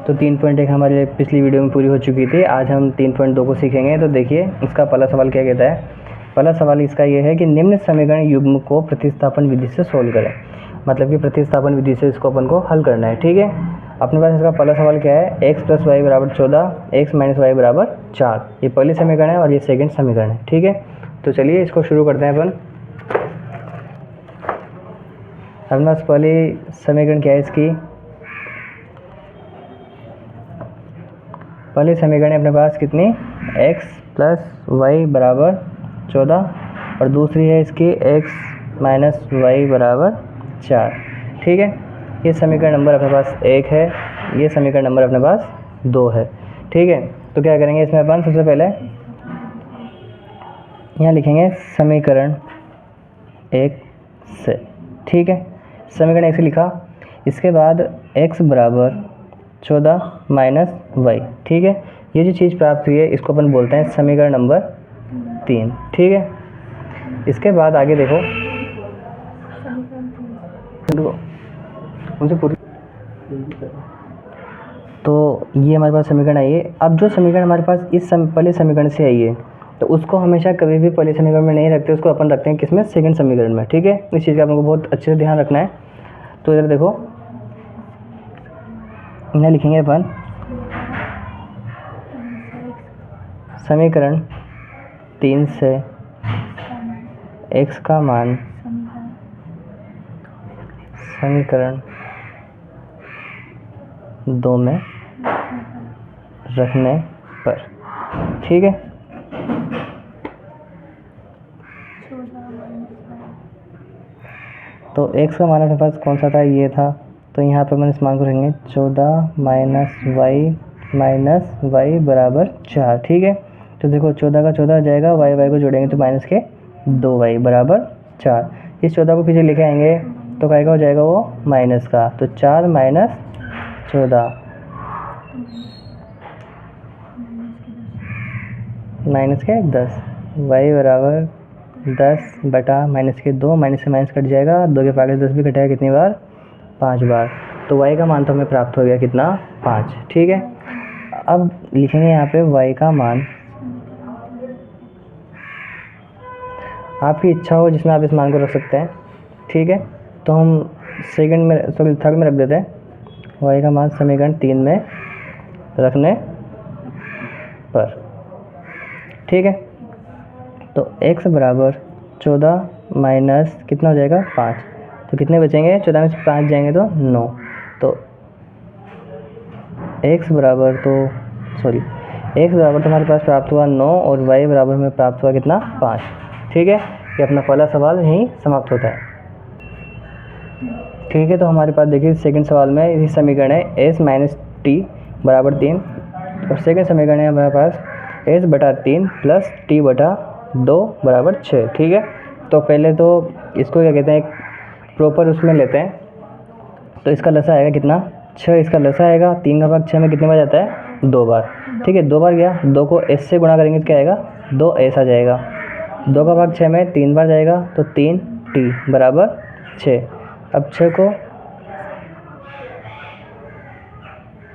तो 3.1 हमारे पिछली वीडियो में पूरी हो चुकी थी। आज हम 3.2 को सीखेंगे। तो देखिए इसका पहला सवाल क्या कहता है। पहला सवाल इसका ये है कि निम्न समीकरण युग्म को प्रतिस्थापन विधि से सोल्व करें। मतलब कि प्रतिस्थापन विधि से इसको अपन को हल करना है। ठीक है, अपने पास इसका पहला सवाल क्या है, x + y = 14, x - y = 4। ये पहली समीकरण है और ये सेकंड समीकरण है। ठीक है, तो चलिए इसको शुरू करते हैं अपन। अपने पास पहली समीकरण क्या है इसकी, पहली समीकरण है अपने पास कितनी, x + y = 14 और दूसरी है इसकी x - y = 4। ठीक है, ये समीकरण नंबर अपने पास 1 है, ये समीकरण नंबर अपने पास 2 है। ठीक है, तो क्या करेंगे इसमें अपन सबसे पहले यहाँ लिखेंगे समीकरण 1 से। ठीक है, समीकरण 1 से लिखा, इसके बाद x = 14 - y। ठीक है, ये जो चीज़ प्राप्त हुई है इसको अपन बोलते हैं समीकरण नंबर 3। ठीक है, इसके बाद आगे देखो उनसे पूरी, तो ये हमारे पास समीकरण आई है। अब जो समीकरण हमारे पास इस पहले समीकरण से आई है तो उसको हमेशा कभी भी पहले समीकरण में नहीं रखते, उसको अपन रखते हैं किसमें, सेकंड समीकरण में। ठीक है, इस चीज़ का अपन को बहुत अच्छे से ध्यान रखना है। तो इधर देखो इन्हें लिखेंगे अपन समीकरण 3 से x का मान समीकरण 2 में रखने पर। ठीक है, तो x का मान अपने पास कौन सा था, ये था। तो यहाँ पर मैंने इस मान को रखेंगे 14 - y = 4। ठीक है, तो देखो 14 का 14 आ जाएगा, y को जोड़ेंगे तो -2y = 4। इस 14 को पीछे लेके आएंगे तो क्या हो जाएगा, वो माइनस का। तो 4 - 14 -10, y = 10 बटा -2, माइनस से माइनस कट जाएगा, 2 के पागे 10 भी कटेगा कितनी बार, 5 बार। तो y का मान तो हमें प्राप्त हो गया कितना, 5। ठीक है, अब लिखेंगे यहाँ पे y का मान, आपकी इच्छा हो जिसमें आप इस मान को रख सकते हैं। ठीक है, तो हम थर्ड में रख देते हैं, y का मान समीकरण 3 में रखने पर। ठीक है, तो x = 14 माइनस कितना हो जाएगा, 5। तो कितने बचेंगे, 14 में से 5 जाएंगे तो 9। तो x बराबर तो हमारे पास प्राप्त हुआ 9 और y बराबर हमें प्राप्त हुआ कितना, 5। ठीक है, ये अपना पहला सवाल यहीं समाप्त होता है। ठीक है, तो हमारे पास देखिए सेकंड सवाल में यही समीकरण है s - t = 3 और सेकंड समीकरण है हमारे पास s/3 + t/2 = 6। ठीक है, तो पहले तो इसको क्या कहते हैं, एक प्रॉपर उसमें लेते हैं। तो इसका लसा आएगा कितना, 6। इसका लसा आएगा, 3 का भाग 6 में कितने बार जाता है, 2 बार। ठीक है, 2 बार गया, 2 को s से गुणा करेंगे तो क्या आएगा, 2s आ जाएगा। 2 का भाग 6 में 3 बार जाएगा तो 3t = 6। अब 6 को,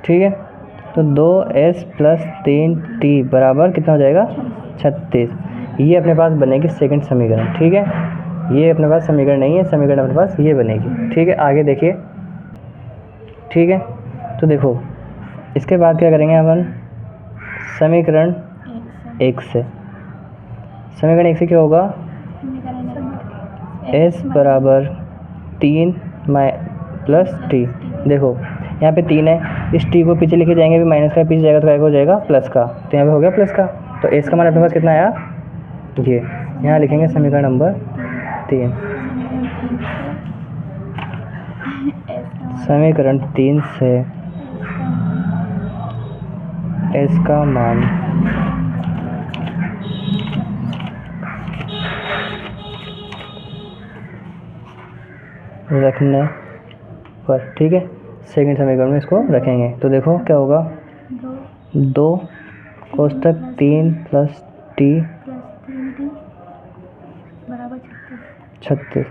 ठीक है, तो 2s + 3t बराबर कितना हो जाएगा, 36। ये अपने पास बनेगी सेकंड समीकरण। ठीक है, ये अपने पास समीकरण नहीं है, समीकरण अपने पास ये बनेगी। ठीक है, आगे देखिए। ठीक है, तो देखो इसके बाद क्या करेंगे अपन, समीकरण 1 से। समीकरण 1 से क्या होगा, s = 3 + t। देखो यहाँ पे 3 है, इस t को पीछे लेके जाएंगे, भी माइनस का पीछे जाएगा तो क्या हो जाएगा, प्लस का। तो यहाँ पे हो गया प्लस का। तो s का मान अपने पास कितना आया, ये यहाँ लिखेंगे समीकरण नंबर 3। समीकरण 3 से s का मान रखने पर। ठीक है, सेकंड समीकरण में इसको रखेंगे तो देखो क्या होगा, 2 कोष्टक 3 + t = 36।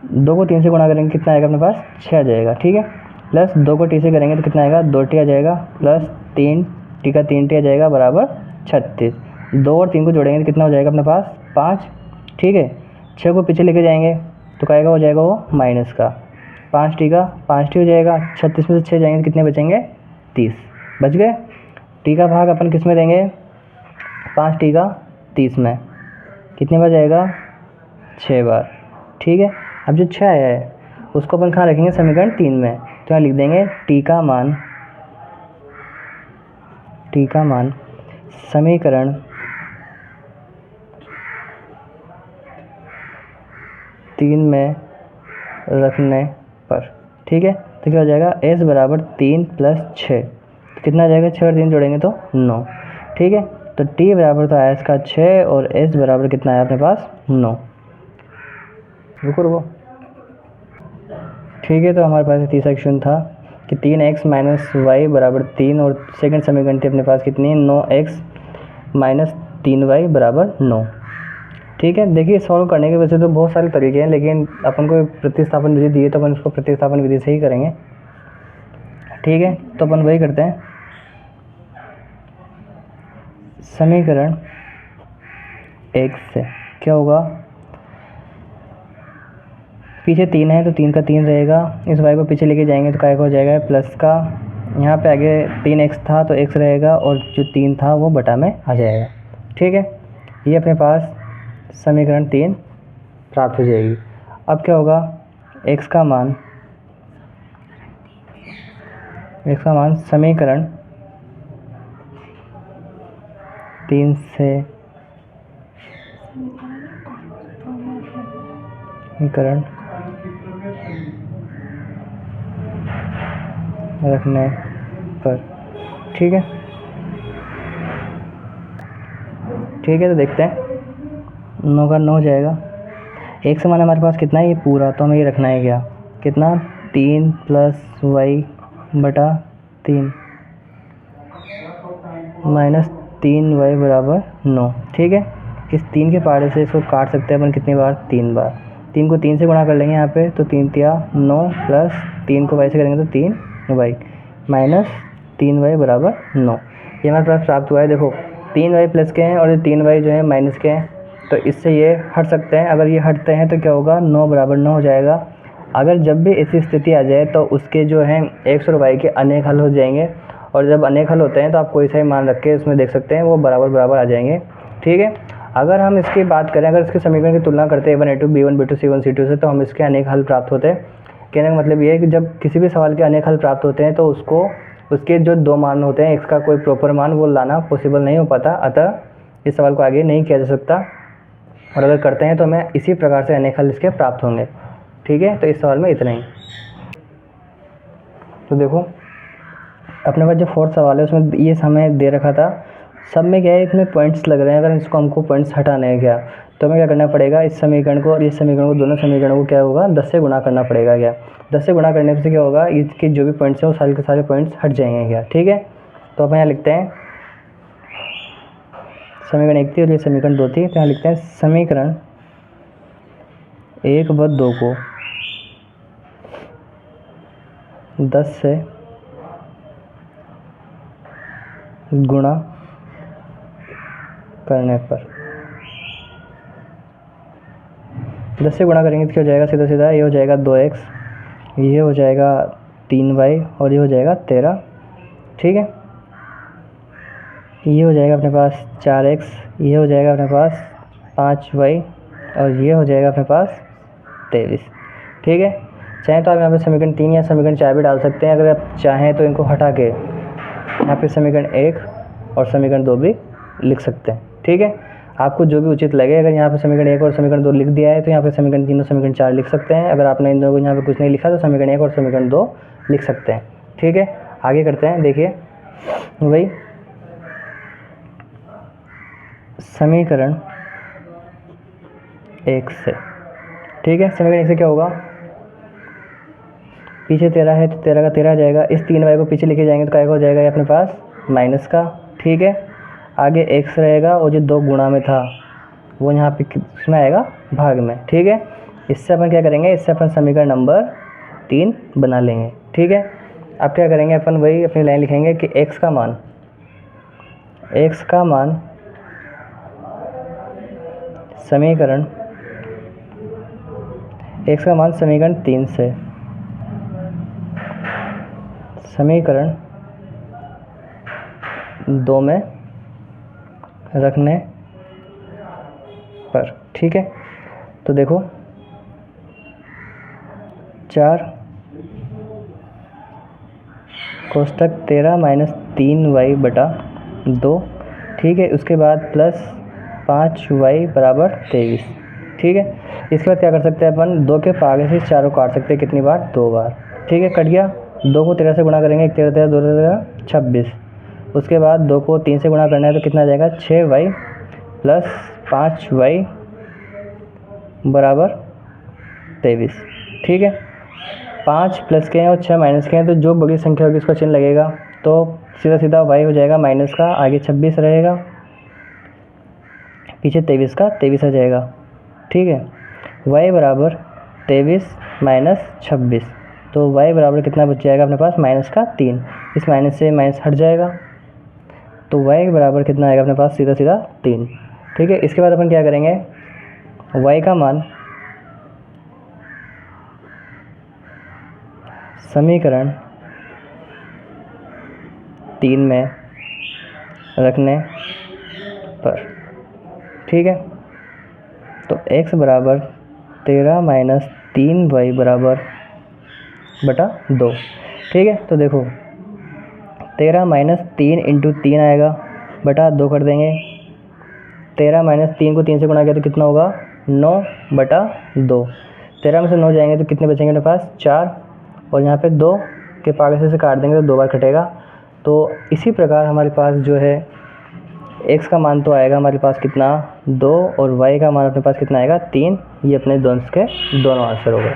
2 को 3 से गुणा करेंगे कितना आएगा अपने पास 6 आ जाएगा, ठीक है। प्लस 2 को टी से करेंगे तो कितना आएगा 2 टी आ जाएगा, प्लस 3 टी का 3 टी आ जाएगा बराबर 36। 2 और 3 को जोड़ेंगे तो कितना हो जाएगा अपने पास 5, ठीक है। 6 को पीछे लेके जाएंगे तो क्या हो जाएगा वो माइनस का 5 टी का 5 टी हो जाएगा। 36 में से 6 जाएंगे तो कितने बचेंगे 30 बच गए। टी का भाग अपन किस में देंगे 5 टी का 30 में कितने बार जाएगा 6 बार, ठीक है। अब जो 6 आया है उसको अपन कहाँ रखेंगे समीकरण 3 में, तो यहाँ लिख देंगे टी का मान समीकरण 3 में रखने पर, ठीक है। तो क्या हो जाएगा s बराबर 3 प्लस 6 तो कितना आ जाएगा 6 और 3 जोड़ेंगे तो 9, ठीक है। तो t बराबर तो आया इसका 6 और s बराबर कितना आया अपने पास 9। रुको, ठीक है। तो हमारे पास तीसरा क्वेश्चन था कि 3x माइनस वाई बराबर 3 और सेकंड समीकरण थी अपने पास कितनी 9x माइनस 3y बराबर 9, ठीक है। देखिए सॉल्व करने के वैसे तो बहुत सारे तरीके हैं, लेकिन अपन को प्रतिस्थापन विधि दी है तो अपन उसको प्रतिस्थापन विधि से ही करेंगे, ठीक है। तो अपन वही करते हैं। समीकरण x से क्या होगा, पीछे 3 है तो 3 का 3 रहेगा, इस y को पीछे लेके जाएंगे तो क्या हो जाएगा प्लस का, यहाँ पे आगे 3x था तो x रहेगा और जो 3 था वो बटा में आ जाएगा, ठीक है। ये अपने पास समीकरण 3 प्राप्त हो जाएगी। अब क्या होगा x का मान समीकरण 3 से समीकरण रखने पर, ठीक है, ठीक है। तो देखते हैं 9 का 9 हो जाएगा, एक समान हमारे पास कितना है ये पूरा, तो हमें ये रखना है क्या कितना 3 प्लस वाई बटा 3 माइनस 3y बराबर 9, ठीक है। इस 3 के पहाड़े से इसको काट सकते हैं अपन कितनी बार 3 बार, 3 को 3 से गुणा कर लेंगे यहाँ पे तो 3 तिया 9 प्लस 3 को y से करेंगे तो 3y माइनस 3y बराबर 9। ये हमारे पास प्राप्त हुआ है। देखो 3y प्लस के हैं और ये 3y जो है माइनस के हैं, तो इससे ये हट सकते हैं। अगर ये हटते हैं तो क्या होगा 9 बराबर 9 हो जाएगा। अगर जब भी ऐसी स्थिति आ जाए तो उसके जो है x और y के अनेक हल हो जाएंगे, और जब अनेक हल होते हैं तो आप कोई सा ही मान रख के उसमें देख सकते हैं वो बराबर बराबर आ जाएंगे, ठीक है। अगर हम इसकी बात करें, अगर इसके समीकरण की तुलना करते हैं a1 a2 b1 b2 c1 c2 से, तो हम इसके अनेक हल प्राप्त होते हैं। कहने का मतलब ये है कि जब किसी भी सवाल के अनेक हल प्राप्त होते हैं तो उसको उसके जो 2 मान होते हैं x का कोई प्रॉपर मान वो लाना पॉसिबल नहीं हो पाता, अतः इस सवाल को आगे नहीं किया जा सकता, और अगर करते हैं तो हमें इसी प्रकार से अनेक हल इसके प्राप्त होंगे, ठीक है। तो इस सवाल में इतना ही। तो देखो अपने पास जो फोर्थ सवाल है उसमें ये हमें दे रखा था, सब में क्या है इसमें पॉइंट्स लग रहे हैं। अगर इसको हमको पॉइंट्स हटाने हैं क्या, तो हमें क्या करना पड़ेगा, इस समीकरण को और इस समीकरण को, दोनों समीकरणों को क्या होगा 10 से गुणा करना पड़ेगा क्या। 10 से गुणा करने से क्या होगा इसके जो भी पॉइंट्स हैं वो सारे के सारे पॉइंट्स हट जाएंगे क्या, ठीक है। तो अपन यहाँ लिखते हैं समीकरण 1 थी और ये समीकरण 2 थी, तो यहाँ लिखते हैं समीकरण 1 व 2 को 10 से गुणा करने पर, 10 से गुणा करेंगे तो क्या हो जाएगा सीधा सीधा ये हो जाएगा 2x, ये हो जाएगा 3y और ये हो जाएगा 13, ठीक है। ये हो जाएगा अपने पास 4x, ये हो जाएगा अपने पास 5y और ये हो जाएगा अपने पास 23, ठीक है। चाहें तो आप यहाँ पे समीकरण 3 या समीकरण 4 भी डाल सकते हैं। अगर आप चाहें तो इनको हटा के यहाँ पे समीकरण 1 और समीकरण 2 भी लिख सकते हैं, ठीक है। आपको जो भी उचित लगे, अगर यहाँ पे समीकरण 1 और समीकरण 2 लिख दिया है तो यहाँ पे समीकरण 3 और समीकरण 4 लिख सकते हैं। अगर आपने इन दोनों को यहाँ पे कुछ नहीं लिखा तो समीकरण 1 और समीकरण 2 लिख सकते हैं, ठीक है। आगे करते हैं, देखिए वही समीकरण 1 से, ठीक है। समीकरण 1 से क्या होगा, पीछे 13 है तो 13 का 13 आ जाएगा, इस 3y को पीछे लेके जाएंगे तो क्या हो जाएगा ये अपने पास माइनस का, ठीक है। आगे x रहेगा और जो 2 गुणा में था वो यहाँ पे किसमें आएगा भाग में, ठीक है। इससे अपन क्या करेंगे, इससे अपन समीकरण नंबर 3 बना लेंगे। ठीक है, अब क्या करेंगे अपन, वही अपनी लाइन लिखेंगे कि x का मान समीकरण समीकरण 3 से समीकरण 2 में रखने पर। ठीक है, तो देखो 4 कोष्टक 13 माइनस 3y बटा 2। ठीक है, उसके बाद प्लस 5y बराबर 23। ठीक है, इसके बाद क्या कर सकते हैं अपन, 2 के आगे से 4 को काट सकते हैं, कितनी बार, 2 बार। ठीक है, कट गया। 2 को 13 से गुणा करेंगे, 13 13 2 13 26। उसके बाद 2 को 3 से गुणा करना है तो कितना आ जाएगा, 6y प्लस 5y बराबर 23। ठीक है, 5 प्लस के हैं और 6 माइनस के हैं, तो जो बड़ी संख्या होगी उसका चिन्ह लगेगा, तो सीधा सीधा y हो जाएगा माइनस का, आगे 26 रहेगा, पीछे 23 का 23 आ जाएगा। ठीक है, y बराबर 23 माइनस 26, तो y बराबर कितना बच जाएगा अपने पास, माइनस का 3। इस माइनस से माइनस हट जाएगा, तो y बराबर कितना आएगा अपने पास, सीधा सीधा 3। ठीक है, इसके बाद अपन क्या करेंगे, y का मान समीकरण 3 में रखने पर। ठीक है, तो x बराबर 13 माइनस 3y बराबर बटा 2। ठीक है, तो देखो 13 माइनस 3 इंटू 3 आएगा, बटा 2 कर देंगे। 13 माइनस 3 को 3 से गुणा किया तो कितना होगा, 9 बटा 2। 13 में से 9 जाएंगे तो कितने बचेंगे अपने पास, 4, और यहाँ पे 2 के पागे से काट देंगे तो 2 बार कटेगा। तो इसी प्रकार हमारे पास जो है x का मान तो आएगा हमारे पास कितना, 2, और y का मान अपने पास कितना आएगा, 3। ये अपने दोनों के दोनों आंसर हो गए।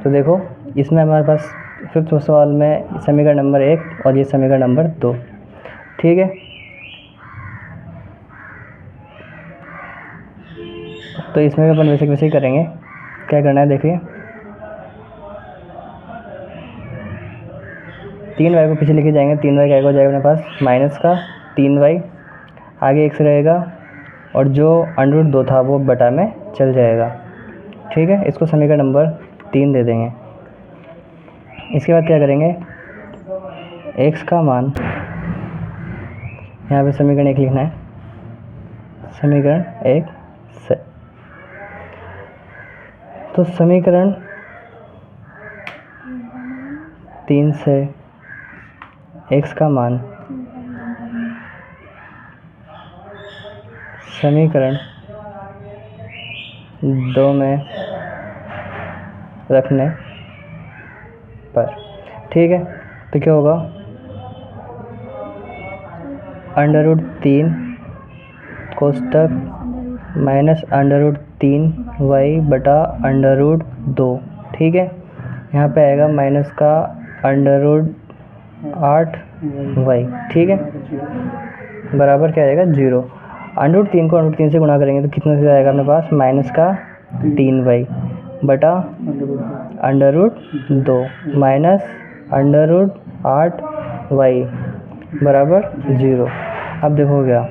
तो देखो इसमें हमारे पास 5th सवाल में समीकरण नंबर 1 और ये समीकरण नंबर 2। ठीक है, तो इसमें भी अपन वैसे ही करेंगे। क्या करना है, देखिए 3y को पीछे लेके जाएंगे, 3y क्या हो जाएगा अपने पास, माइनस का 3y, आगे x रहेगा, और जो √2 था वो बटा में चल जाएगा। ठीक है, इसको समीकरण नंबर 3 दे देंगे। इसके बाद क्या करेंगे, x का मान, यहाँ पे समीकरण 1 लिखना है, समीकरण 1 से, तो समीकरण 3 से x का मान समीकरण 2 में रखने पर। ठीक है, तो क्या होगा, √3 कोष्टक माइनस √3y बटा √2। ठीक है, यहाँ पे आएगा माइनस का √8y। ठीक है, बराबर क्या आएगा, 0। √3 को √3 से गुणा करेंगे तो कितना से आएगा अपने पास, माइनस का 3y बटा √2 माइनस √8y बराबर 0। अब देखो गया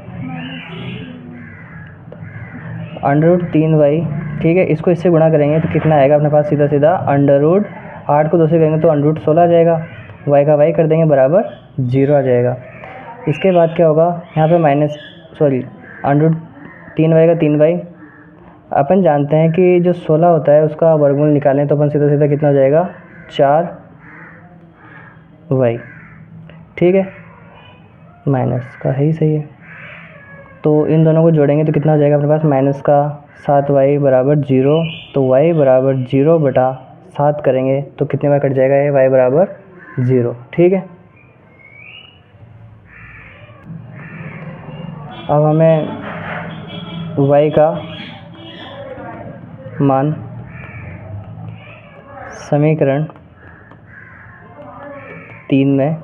√3y। ठीक है, इसको इससे गुणा करेंगे तो कितना आएगा अपने पास, सीधा सीधा √8 को 2 से करेंगे तो √16 आ जाएगा, y का y कर देंगे बराबर 0 आ जाएगा। इसके बाद क्या होगा, यहाँ पे √3y का 3y। अपन जानते हैं कि जो 16 होता है उसका वर्गमूल निकालें तो अपन सीधा सीधा कितना हो जाएगा, 4y। ठीक है, माइनस का है ही सही है, तो इन दोनों को जोड़ेंगे तो कितना हो जाएगा अपने पास, माइनस का 7y बराबर 0। तो y बराबर 0 बटा 7 करेंगे तो कितने बार कट जाएगा, ये y बराबर 0। ठीक है, अब हमें y का मान समीकरण 3 में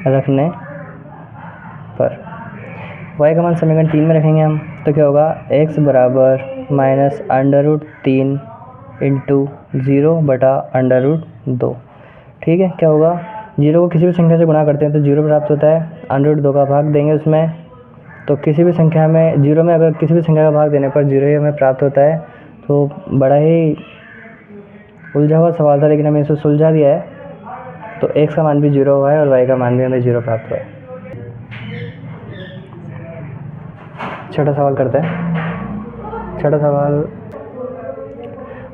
रखने पर। y का मान समीकरण 3 में रखेंगे हम, तो क्या होगा x बराबर -√3 इंटू 0/√2। ठीक है, क्या होगा, 0 को किसी भी संख्या से गुणा करते हैं तो 0 प्राप्त होता है, √2 का भाग देंगे उसमें, तो किसी भी संख्या में 0 में अगर किसी भी संख्या का भाग देने पर 0 ही हमें प्राप्त होता है। तो बड़ा ही उलझा हुआ सवाल था, लेकिन हमें इसे सुलझा दिया है। तो x का मान भी 0 हुआ है और y का मान भी हमें 0 प्राप्त हुआ है। छठा सवाल करते हैं। छठा सवाल,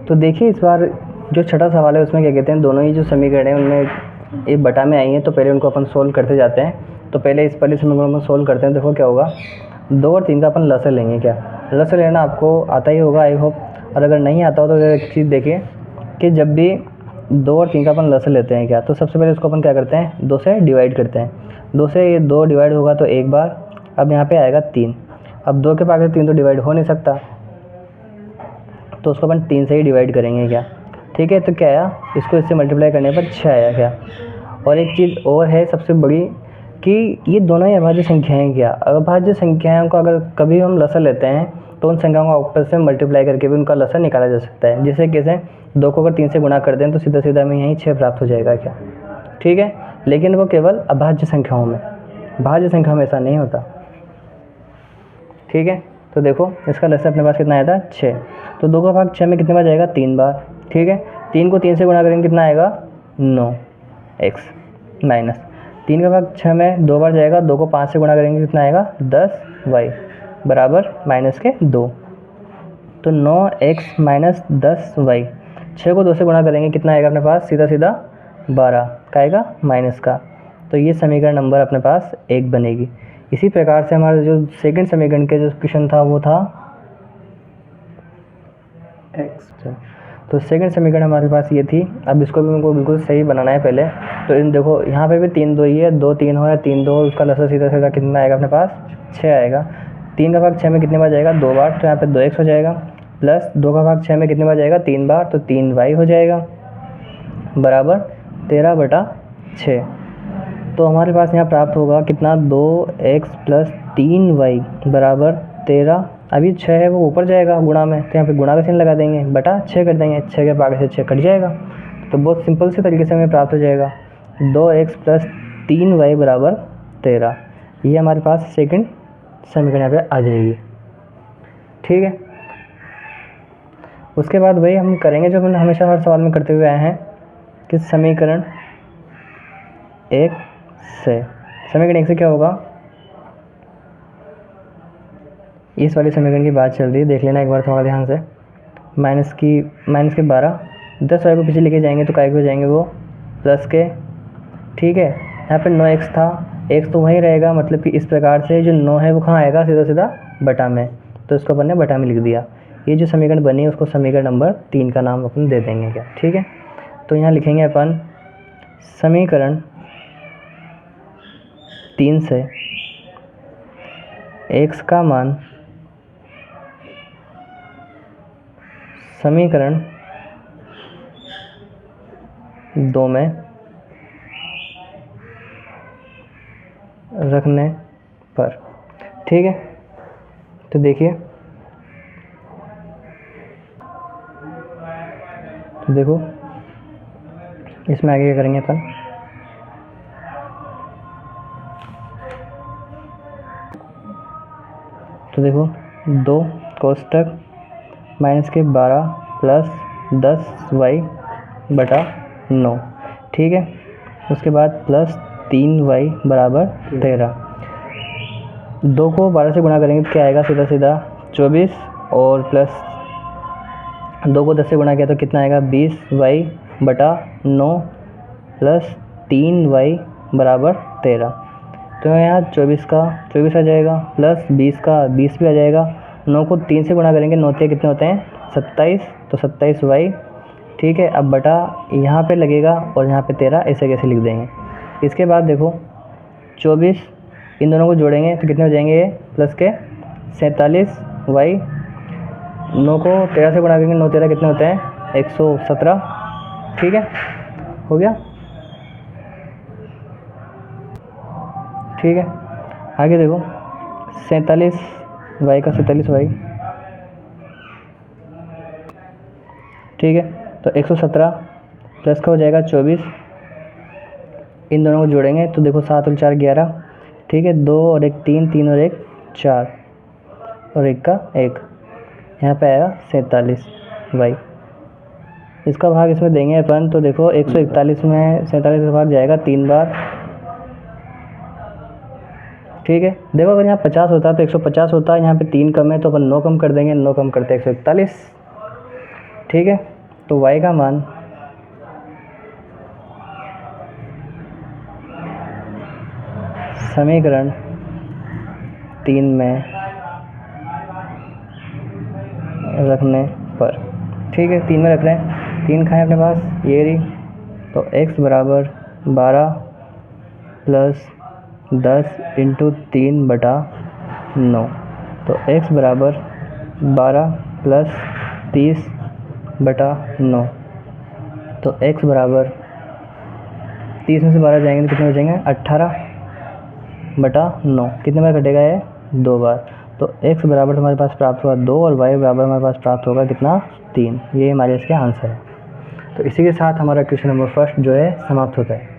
तो देखिए इस बार जो छठा सवाल है उसमें क्या कहते हैं, दोनों ही जो समीकरण हैं उनमें एक बटा में आई हैं, तो पहले उनको अपन सोल्व करते जाते हैं। तो पहले इस वाले समीकरण को सोल्व करते हैं। देखो क्या होगा, 2 और 3 का अपन लसर लेंगे। क्या लसर लेना आपको आता ही होगा आई होप, और अगर नहीं आता हो तो एक चीज़ देखिए कि जब भी 2 और 3 का अपन लसर लेते हैं क्या, तो सबसे पहले इसको अपन क्या करते हैं, 2 से डिवाइड करते हैं। 2 से ये 2 डिवाइड होगा तो एक बार, अब यहाँ पे आएगा 3। अब 2 के पास 3 तो डिवाइड हो नहीं सकता, तो उसको अपन 3 से ही डिवाइड करेंगे। क्या ठीक है, तो क्या आया, इसको इससे मल्टीप्लाई करने पर 6 आया। क्या और एक चीज़ और है सबसे बड़ी, कि ये दोनों ही अभाज्य संख्याएं, क्या अभाज्य संख्याओं का अगर कभी हम लसर लेते हैं तो उन संख्याओं को आपस में मल्टीप्लाई करके भी उनका लसर निकाला जा सकता है। जैसे कैसे, 2 को अगर 3 से गुणा कर दें तो सीधा सीधा हमें यहीं 6 प्राप्त हो जाएगा। क्या ठीक है, लेकिन वो केवल अभाज्य संख्याओं में, भाज्य संख्याओं में ऐसा नहीं होता। ठीक है, तो देखो इसका लसर अपने पास कितना आया था, 6। तो 2 का भाग 6 में कितने बार जाएगा, 3 बार। ठीक है, 3 को 3 से गुणा करेंगे कितना आएगा, 9x माइनस 3 का भाग 6 में 2 बार जाएगा, 2 को 5 से गुणा करेंगे कितना आएगा, 10y बराबर माइनस के 2। तो 9x माइनस 10y, 6 को 2 से गुणा करेंगे कितना आएगा अपने पास, सीधा सीधा 12 का आएगा माइनस का। तो ये समीकरण नंबर अपने पास 1 बनेगी। इसी प्रकार से हमारा जो सेकंड समीकरण के जो क्वेश्चन था वो था x। तो सेकंड समीकरण हमारे पास ये थी। अब इसको भी हमको बिल्कुल सही बनाना है पहले। तो इन देखो यहाँ पे भी 3 2 ही है, 2 3 हो या 3 2, उसका लसर सीधा सीधा कितना आएगा अपने पास, 6 आएगा। 3 का भाग 6 में कितने बार जाएगा, 2 बार, तो यहाँ पे 2x हो जाएगा। प्लस 2 का भाग 6 में कितने बार जाएगा, 3 बार, तो 3y हो जाएगा बराबर 13/6। तो हमारे पास यहाँ प्राप्त होगा कितना, 2x प्लस 3y बराबर 13। अभी 6 है वो ऊपर जाएगा गुणा में, तो यहाँ पे गुणा का चिन्ह लगा देंगे, बटा 6 कर देंगे, 6 के भाग से 6 कट जाएगा। तो बहुत सिंपल से तरीके से हमें प्राप्त हो जाएगा 2x प्लस 3y बराबर 13। ये हमारे पास सेकंड समीकरण यहाँ पे आ जाएगी। ठीक है, उसके बाद वही हम करेंगे जो हमने हमेशा हर सवाल में करते हुए आए हैं, कि समीकरण 1 से, समीकरण 1 से क्या होगा, इस वाले समीकरण की बात चल रही है, देख लेना एक बार थोड़ा ध्यान से। माइनस के 12, 10y को पीछे लेके जाएंगे तो काय को जाएंगे वो प्लस के। ठीक है, यहाँ पे 9x था, x तो वहीं रहेगा, मतलब कि इस प्रकार से जो 9 है वो कहाँ आएगा, सीधा सीधा बटा में, तो इसको अपन ने बटा में लिख दिया। ये जो समीकरण बनी है उसको समीकरण नंबर 3 का नाम अपन दे देंगे। क्या ठीक है, तो यहाँ लिखेंगे अपन समीकरण 3 से x का मान समीकरण 2 में रखने पर। ठीक है, तो देखिए, तो देखो इसमें आगे क्या करेंगे अपन, तो देखो 2 कोष्टक माइनस के 12 प्लस 10y बटा 9। ठीक है, उसके बाद प्लस 3y बराबर 13। 2 को 12 से गुणा करेंगे तो क्या आएगा, सीधा सीधा 24, और प्लस 2 को 10 से गुणा किया तो कितना आएगा, 20y बटा 9 प्लस 3y बराबर 13। तो यहाँ 24 का 24 आ जाएगा, प्लस 20 का 20 भी आ जाएगा। 9 को 3 से गुणा करेंगे, 9 कितने होते हैं, 27, तो 27y। ठीक है, अब बटा यहाँ पे लगेगा और यहाँ पे 13, ऐसे कैसे लिख देंगे। इसके बाद देखो 24, इन दोनों को जोड़ेंगे तो कितने हो जाएंगे, ये प्लस के 47y। 9 को 13 से गुणा करेंगे, 9 13 कितने होते हैं, 117। ठीक है, हो गया। ठीक है, आगे देखो 47 वाई का 47 वाई, ठीक है। तो 117 प्लस का हो जाएगा 24, इन दोनों को जोड़ेंगे तो देखो 7 और 4 11, ठीक है। 2 और 1 3, 3 और 1 4 और 1 का 1, यहाँ पे आएगा 47 वाई। इसका भाग इसमें देंगे अपन, तो देखो 141 में 47 का भाग जाएगा 3 बार, ठीक है। देखो अगर यहाँ 50 होता तो 150 होता, यहाँ पे 3 कम है तो अपन 9 कम कर देंगे, 9 कम करते 141, ठीक है। तो y का मान समीकरण 3 में रखने पर, ठीक है, 3 में रख रहे हैं, 3 खाएँ अपने पास, ये रही। तो x बराबर 12 प्लस 10 इंटू 3/9, तो x बराबर 12 प्लस 30/9, तो x बराबर 30 में से 12 जाएंगे तो कितने बचेंगे 18/9, कितने बार कटेगा ये 2 बार। तो x बराबर हमारे पास प्राप्त हुआ 2 और y बराबर हमारे पास प्राप्त होगा कितना 3, ये हमारे इसके आंसर है। तो इसी के साथ हमारा क्वेश्चन नंबर फर्स्ट जो है समाप्त होता है।